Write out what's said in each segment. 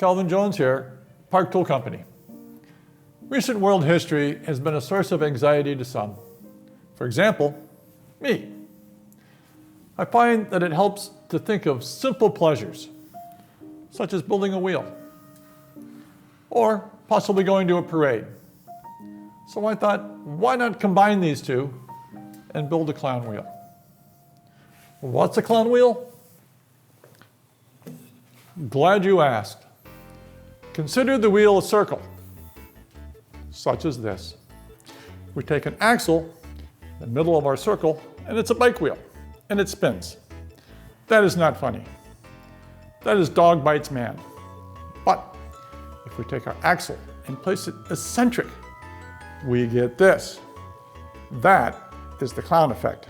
Calvin Jones here, Park Tool Company. Recent world history has been a source of anxiety to some. For example, me. I find that it helps to think of simple pleasures, such as building a wheel, or possibly going to a parade. So I thought, why not combine these two and build a clown wheel? What's a clown wheel? Glad you asked. Consider the wheel a circle, such as this. We take an axle, the middle of our circle, and it's a bike wheel, and it spins. That is not funny. That is dog bites man. But if we take our axle and place it eccentric, we get this. That is the clown effect.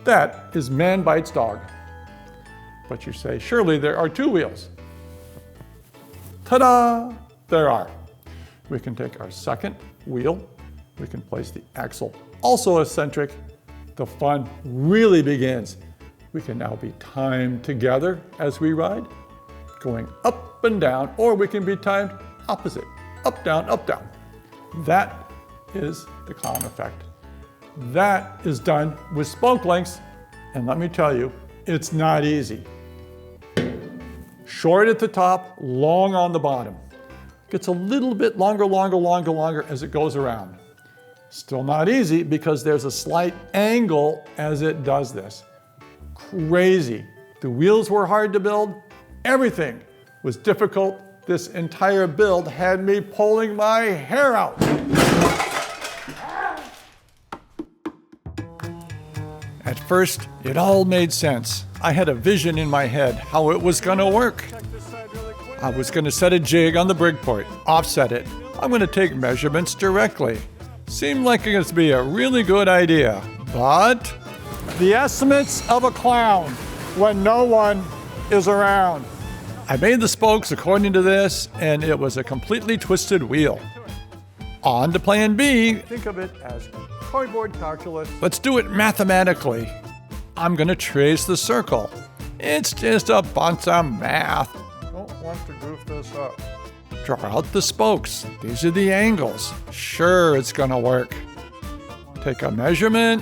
That is man bites dog. But you say, surely there are two wheels. Ta-da! There are. We can take our second wheel, we can place the axle also eccentric. The fun really begins. We can now be timed together as we ride, going up and down, or we can be timed opposite, up, down, up, down. That is the clown effect. That is done with spoke lengths, and let me tell you, it's not easy. Short at the top, long on the bottom. Gets a little bit longer as it goes around. Still not easy because there's a slight angle as it does this. Crazy. The wheels were hard to build. Everything was difficult. This entire build had me pulling my hair out. At first, it all made sense. I had a vision in my head how it was gonna work. I was gonna set a jig on the brig port, offset it. I'm gonna take measurements directly. Seemed like it was to be a really good idea, but the estimates of a clown when no one is around. I made the spokes according to this, and it was a completely twisted wheel. On to plan B. Think of it as cardboard calculus. Let's do it mathematically. I'm gonna trace the circle. It's just a bunch of math. Don't want to goof this up. Draw out the spokes. These are the angles. Sure, it's gonna work. Take a measurement,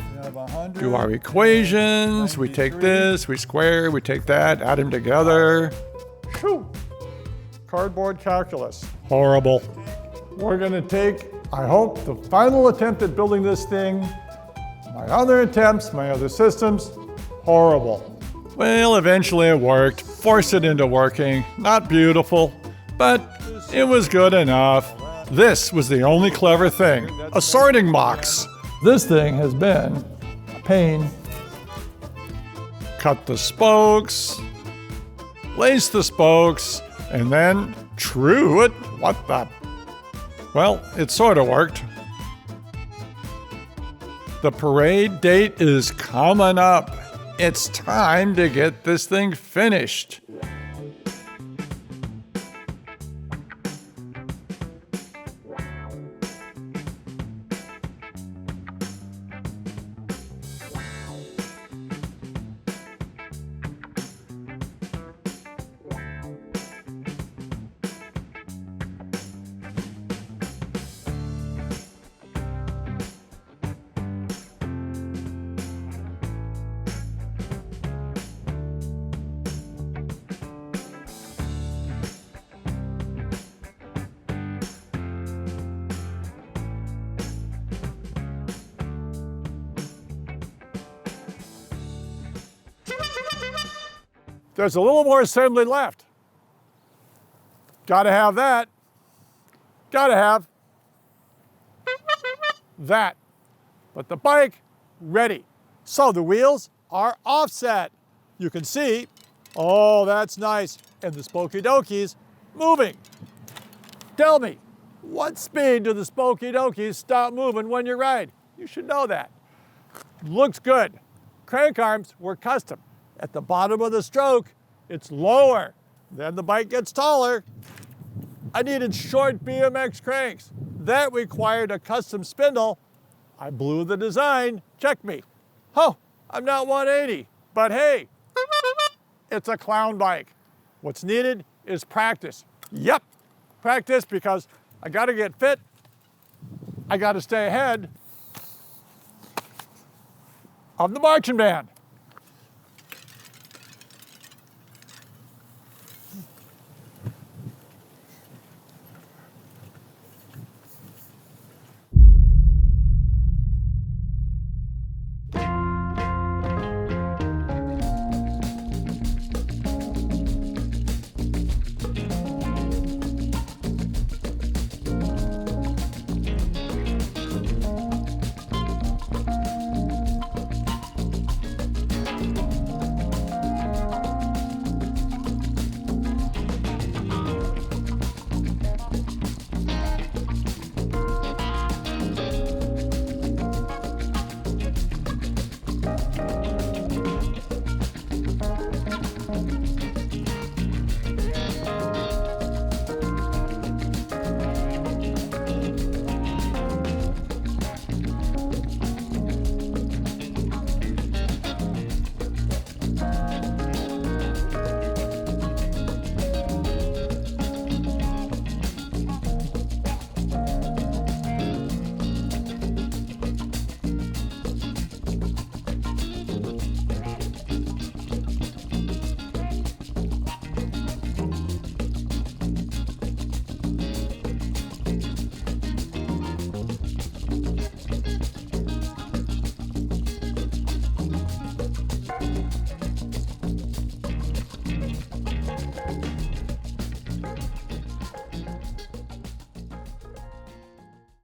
do our equations. We take this, we square, we take that, add them together. Whew. Cardboard calculus. Horrible. We're gonna take, I hope, the final attempt at building this thing. My other attempts, my other systems, horrible. Well, eventually it worked. Forced it into working. Not beautiful, but it was good enough. This was the only clever thing. A sorting box. This thing has been a pain. Cut the spokes, lace the spokes, and then true it. What the? Well, it sort of worked. The parade date is coming up. It's time to get this thing finished. There's a little more assembly left. Gotta have that. Gotta have that. But the bike, ready. So the wheels are offset. You can see, oh, that's nice. And the spokey dokies moving. Tell me, what speed do the spokey dokies stop moving when you ride? You should know that. Looks good. Crank arms were custom. At the bottom of the stroke, it's lower. Then the bike gets taller. I needed short BMX cranks. That required a custom spindle. I blew the design. Check me. Oh, I'm not 180, but hey, it's a clown bike. What's needed is practice. Yep, practice because I got to get fit. I got to stay ahead of the marching band.